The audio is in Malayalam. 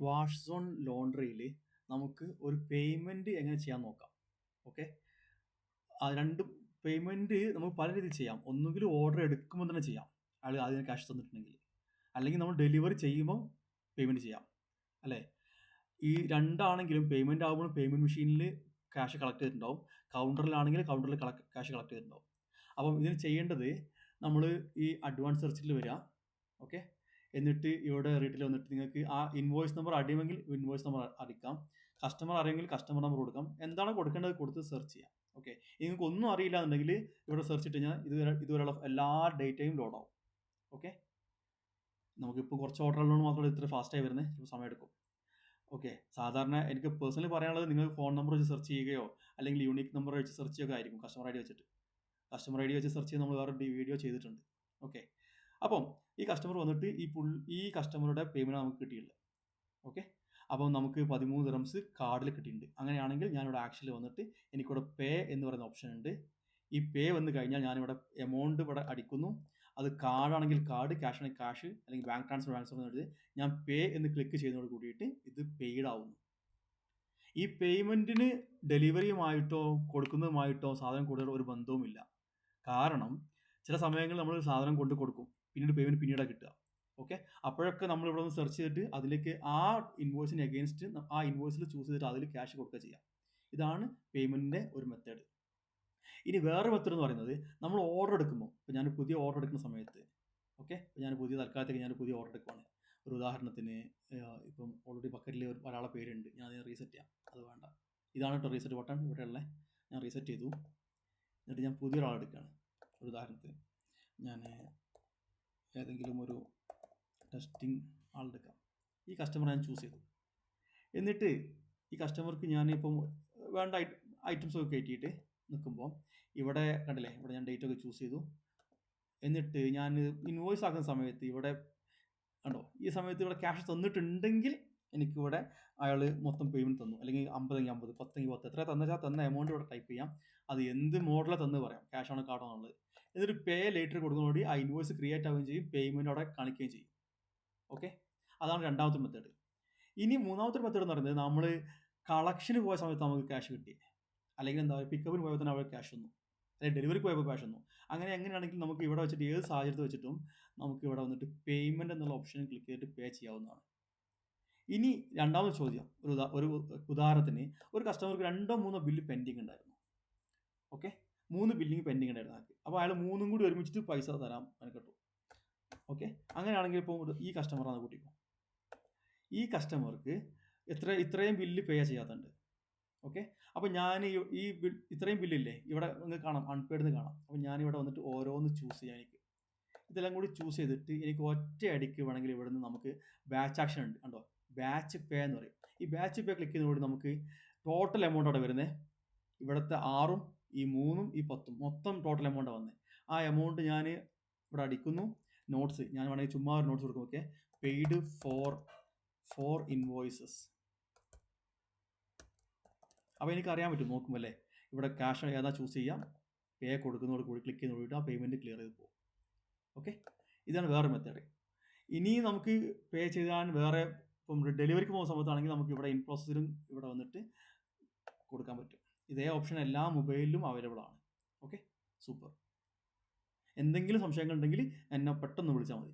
വാഷ് സോൺ ലോണ്ടറിയിൽ നമുക്ക് ഒരു പേയ്മെൻറ്റ് എങ്ങനെ ചെയ്യാൻ നോക്കാം. ഓക്കെ, ആ രണ്ട് പേയ്മെൻറ്റ് നമുക്ക് പല രീതിയിൽ ചെയ്യാം. ഒന്നുകിൽ ഓർഡർ എടുക്കുമ്പോൾ തന്നെ ചെയ്യാം, അയാൾ ആദ്യം ക്യാഷ് തന്നിട്ടുണ്ടെങ്കിൽ, അല്ലെങ്കിൽ നമ്മൾ ഡെലിവറി ചെയ്യുമ്പോൾ പേയ്മെൻറ്റ് ചെയ്യാം, അല്ലേ? ഈ രണ്ടാണെങ്കിലും പേയ്മെൻറ്റ് ആകുമ്പോൾ പേയ്മെൻറ്റ് മെഷീനിൽ ക്യാഷ് കളക്ട് ചെയ്തിട്ടുണ്ടാവും, കൗണ്ടറിലാണെങ്കിൽ കൗണ്ടറിൽ ക്യാഷ് കളക്ട് ചെയ്തിട്ടുണ്ടാവും. അപ്പം ഇതിന് ചെയ്യേണ്ടത്, നമ്മൾ ഈ അഡ്വാൻസ് സെർച്ചിൽ വരിക. ഓക്കെ, എന്നിട്ട് ഇവിടെ റീറ്റിൽ വന്നിട്ട് നിങ്ങൾക്ക് ആ ഇൻവോയ്സ് നമ്പർ അറിയുമെങ്കിൽ ഇൻവോയ്സ് നമ്പർ അടിക്കാം, കസ്റ്റമർ അറിയുമെങ്കിൽ കസ്റ്റമർ നമ്പർ കൊടുക്കാം, എന്താണ് കൊടുക്കേണ്ടത് കൊടുത്ത് സെർച്ച് ചെയ്യാം. ഓക്കെ, നിങ്ങൾക്ക് ഒന്നും അറിയില്ല എന്നുണ്ടെങ്കിൽ ഇവിടെ സെർച്ച് ഇട്ട് കഴിഞ്ഞാൽ ഇതുവരെയുള്ള എല്ലാ ഡേറ്റയും ലോഡ് ആവും. ഓക്കെ, നമുക്കിപ്പോൾ കുറച്ച് ഓർഡറുകളോട് മാത്രമേ ഇത്ര ഫാസ്റ്റായി വരുന്നത്, ചിലപ്പോൾ സമയമെടുക്കും. ഓക്കെ, സാധാരണ എനിക്ക് പേഴ്സണലി പറയാനുള്ളത്, നിങ്ങൾ ഫോൺ നമ്പർ വെച്ച് സെർച്ച് ചെയ്യുകയോ അല്ലെങ്കിൽ യൂണിക് നമ്പർ വെച്ച് സെർച്ച് ചെയ്യുക ആയിരിക്കും. കസ്റ്റമർ ഐ ഡി വെച്ചിട്ട് കസ്റ്റമർ ഐ ഡി വെച്ച് സെർച്ച് ചെയ്ത് നമ്മൾ വേറെ വീഡിയോ ചെയ്തിട്ടുണ്ട്. ഓക്കെ, അപ്പം ഈ കസ്റ്റമർ വന്നിട്ട് ഈ കസ്റ്റമറുടെ പേയ്മെൻറ്റ് നമുക്ക് കിട്ടിയില്ല. ഓക്കെ, അപ്പം നമുക്ക് 13 ദിർഹംസ് കാർഡിൽ കിട്ടിയിട്ടുണ്ട്. അങ്ങനെയാണെങ്കിൽ ഞാനിവിടെ ആക്ഷനിൽ വന്നിട്ട് എനിക്കിവിടെ പേ എന്ന് പറയുന്ന ഓപ്ഷൻ ഉണ്ട്. ഈ പേ വന്നു കഴിഞ്ഞാൽ ഞാനിവിടെ എമൗണ്ട് ഇവിടെ അടിക്കുന്നു. അത് കാർഡാണെങ്കിൽ കാർഡ്, ക്യാഷ് ആണെങ്കിൽ ക്യാഷ്, അല്ലെങ്കിൽ ബാങ്ക് ട്രാൻസ്ഫർ എന്നുള്ളത് ഞാൻ പേ എന്ന് ക്ലിക്ക് ചെയ്യുന്നതോട് കൂടിയിട്ട് ഇത് പെയ്ഡ് ആവുന്നു. ഈ പേയ്മെൻറ്റിന് ഡെലിവറിയുമായിട്ടോ കൊടുക്കുന്നതുമായിട്ടോ സാധനം കൂടുതൽ ഒരു ബന്ധവുമില്ല. കാരണം ചില സമയങ്ങളിൽ നമ്മൾ സാധനം കൊണ്ട് കൊടുക്കും, പിന്നീട് പേയ്മെൻറ്റ് പിന്നീടാണ് കിട്ടുക. ഓക്കെ, അപ്പോഴൊക്കെ നമ്മൾ ഇവിടെ ഒന്ന് സെർച്ച് ചെയ്തിട്ട് അതിലേക്ക് ആ ഇൻവോയ്സിന് എഗെയിൻസ്റ്റ് ആ ഇൻവോയ്സിൽ ചൂസ് ചെയ്തിട്ട് അതിൽ ക്യാഷ് കൊടുക്കുക ചെയ്യാം. ഇതാണ് പേയ്മെൻറ്റിൻ്റെ ഒരു മെത്തേഡ്. ഇനി വേറെ മെത്തേഡ് എന്ന് പറയുന്നത്, നമ്മൾ ഓർഡർ എടുക്കുമ്പോൾ, ഇപ്പോൾ ഞാൻ പുതിയ ഓർഡർ എടുക്കുന്ന സമയത്ത്, ഓക്കെ, ഇപ്പോൾ ഞാൻ തൽക്കാലത്തേക്ക് ഞാൻ പുതിയ ഓർഡർ എടുക്കുവാണ്. ഒരു ഉദാഹരണത്തിന്, ഇപ്പം ഓൾറെഡി ബക്കറ്റിൽ ഒരാളെ പേരുണ്ട്, ഞാൻ അതിനെ റീസെറ്റ് ചെയ്യാം. അത് വേണ്ട, ഇതാണ് കേട്ടോ റീസെറ്റ് ബട്ടൺ ഇവിടെയുള്ള. ഞാൻ റീസെറ്റ് ചെയ്തു, എന്നിട്ട് ഞാൻ പുതിയൊരാളെ എടുക്കുകയാണ്. ഒരു ഉദാഹരണത്തിന് ഞാൻ ഏതെങ്കിലും ഒരു ടെസ്റ്റിംഗ് ആളെടുക്കാം. ഈ കസ്റ്റമർ ഞാൻ ചൂസ് ചെയ്തു. എന്നിട്ട് ഈ കസ്റ്റമർക്ക് ഞാനിപ്പം വേണ്ട ഐറ്റംസ് ഒക്കെ കയറ്റിയിട്ട് നിൽക്കുമ്പോൾ ഇവിടെ കണ്ടില്ലേ, ഇവിടെ ഞാൻ ഡേറ്റ് ഒക്കെ ചൂസ് ചെയ്തു. എന്നിട്ട് ഞാൻ ഇൻവോയ്സ് ആക്കുന്ന സമയത്ത് ഇവിടെ കണ്ടോ, ഈ സമയത്ത് ഇവിടെ ക്യാഷ് തന്നിട്ടുണ്ടെങ്കിൽ എനിക്കിവിടെ അയാൾ മൊത്തം പേയ്മെൻറ്റ് തന്നു, അല്ലെങ്കിൽ 50 എങ്കിൽ 50, 10 എങ്കിൽ 10, എത്ര തന്നെച്ചാൽ തന്ന എമൗണ്ട് ഇവിടെ ടൈപ്പ് ചെയ്യാം. അത് എന്ത് മോഡലാണ് തന്ന് പറയാം, ക്യാഷ് ആണോ കാർഡാണോ എന്നുള്ളത്. എന്നിട്ട് പേ ലേറ്റർ കൊടുക്കുന്നതോടെ ആ ഇൻവോയ്സ് ക്രിയേറ്റ് ആവുകയും ചെയ്യും, പേയ്മെൻറ്റ് അവിടെ കാണിക്കുകയും ചെയ്യും. ഓക്കെ, അതാണ് രണ്ടാമത്തെ മെത്തേഡ്. ഇനി മൂന്നാമത്തെ മെത്തേഡ് എന്ന് പറയുന്നത്, നമ്മൾ കളക്ഷന് പോയ സമയത്ത് നമുക്ക് ക്യാഷ് കിട്ടി, അല്ലെങ്കിൽ എന്താ പറയുക, പിക്കപ്പിന് പോയപ്പോൾ തന്നെ അവിടെ ക്യാഷ് വന്നു, അല്ലെങ്കിൽ ഡെലിവറിക്ക് പോയപ്പോൾ ക്യാഷ് വന്നു. അങ്ങനെ എങ്ങനെയാണെങ്കിൽ നമുക്ക് ഇവിടെ വെച്ചിട്ട് ഏത് സാഹചര്യത്തിൽ വെച്ചിട്ടും നമുക്ക് ഇവിടെ വന്നിട്ട് പേയ്മെൻറ്റ് എന്നുള്ള ഓപ്ഷൻ ക്ലിക്ക് ചെയ്തിട്ട് പേ ചെയ്യാവുന്നതാണ്. ഇനി രണ്ടാമത്തെ ചോദ്യം, ഒരു ഉദാഹരണത്തിന് ഒരു കസ്റ്റമർക്ക് 2-3 ബില്ല് പെൻഡിങ് ഉണ്ടായിരുന്നു. ഓക്കെ, 3 ബില്ലിങ് പെൻഡിങ് ഉണ്ടായിരുന്നു. അപ്പോൾ അയാൾ 3 കൂടി ഒരുമിച്ചിട്ട് പൈസ തരാൻ കിട്ടും. ഓക്കെ, അങ്ങനെയാണെങ്കിൽ ഇപ്പോൾ ഈ കസ്റ്റമറാണ് കൂട്ടിക്കോ, ഈ കസ്റ്റമർക്ക് ഇത്രയും ബില്ല് പേ ചെയ്യാത്തുണ്ട്. ഓക്കെ, അപ്പോൾ ഞാൻ ഈ ഇത്രയും ബില്ലില്ലേ ഇവിടെ നിങ്ങൾക്ക് കാണാം, അൺപെയ്ഡ് കാണാം. അപ്പോൾ ഞാനിവിടെ വന്നിട്ട് ഓരോന്ന് ചൂസ് ചെയ്യാൻ, ഇതെല്ലാം കൂടി ചൂസ് ചെയ്തിട്ട് എനിക്ക് ഒറ്റ അടിക്ക് വേണമെങ്കിൽ ഇവിടെ നിന്ന് നമുക്ക് ബാച്ച് ആക്ഷൻ ഉണ്ട് കണ്ടോ, ബാച്ച് പേ എന്ന് പറയും. ഈ ബാച്ച് പേ ക്ലിക്ക് ചെയ്യുന്നതോടെ നമുക്ക് ടോട്ടൽ എമൗണ്ട് അവിടെ വരുന്നത്, ഇവിടുത്തെ 6ഉം ഈ 3ഉം ഈ 10ഉം മൊത്തം ടോട്ടൽ എമൗണ്ട് വന്നത്. ആ എമൗണ്ട് ഞാൻ ഇവിടെ അടിക്കുന്നു. നോട്ട്സ് ഞാൻ വേണമെങ്കിൽ ചുമ്മാ ഒരു നോട്ട്സ് കൊടുക്കും. Okay, paid for invoices. അപ്പോൾ എനിക്ക് അറിയാൻ പറ്റും നോക്കുമ്പോൾ അല്ലേ, ഇവിടെ ക്യാഷ് ഏതാ ചൂസ് ചെയ്യാം, പേ കൊടുക്കുന്നതോട് കൂടി ക്ലിക്ക് ചെയ്യുന്നതോട് ആ പേയ്മെൻറ്റ് ക്ലിയർ ചെയ്ത് പോകും. ഓക്കെ, ഇതാണ് വേറെ മെത്തേഡ്. ഇനി നമുക്ക് പേ ചെയ്യാൻ വേറെ, ഇപ്പം ഡെലിവറിക്ക് പോകുന്ന സമയത്താണെങ്കിൽ നമുക്ക് ഇവിടെ ഇൻ പ്രോസസ്സിലും ഇവിടെ വന്നിട്ട് കൊടുക്കാൻ പറ്റും. ഇതേ ഓപ്ഷൻ എല്ലാ മൊബൈലിലും അവൈലബിൾ ആണ്. Okay, super. എന്തെങ്കിലും സംശയങ്ങൾ ഉണ്ടെങ്കിൽ എന്നെ പെട്ടെന്ന് വിളിച്ചാൽ മതി.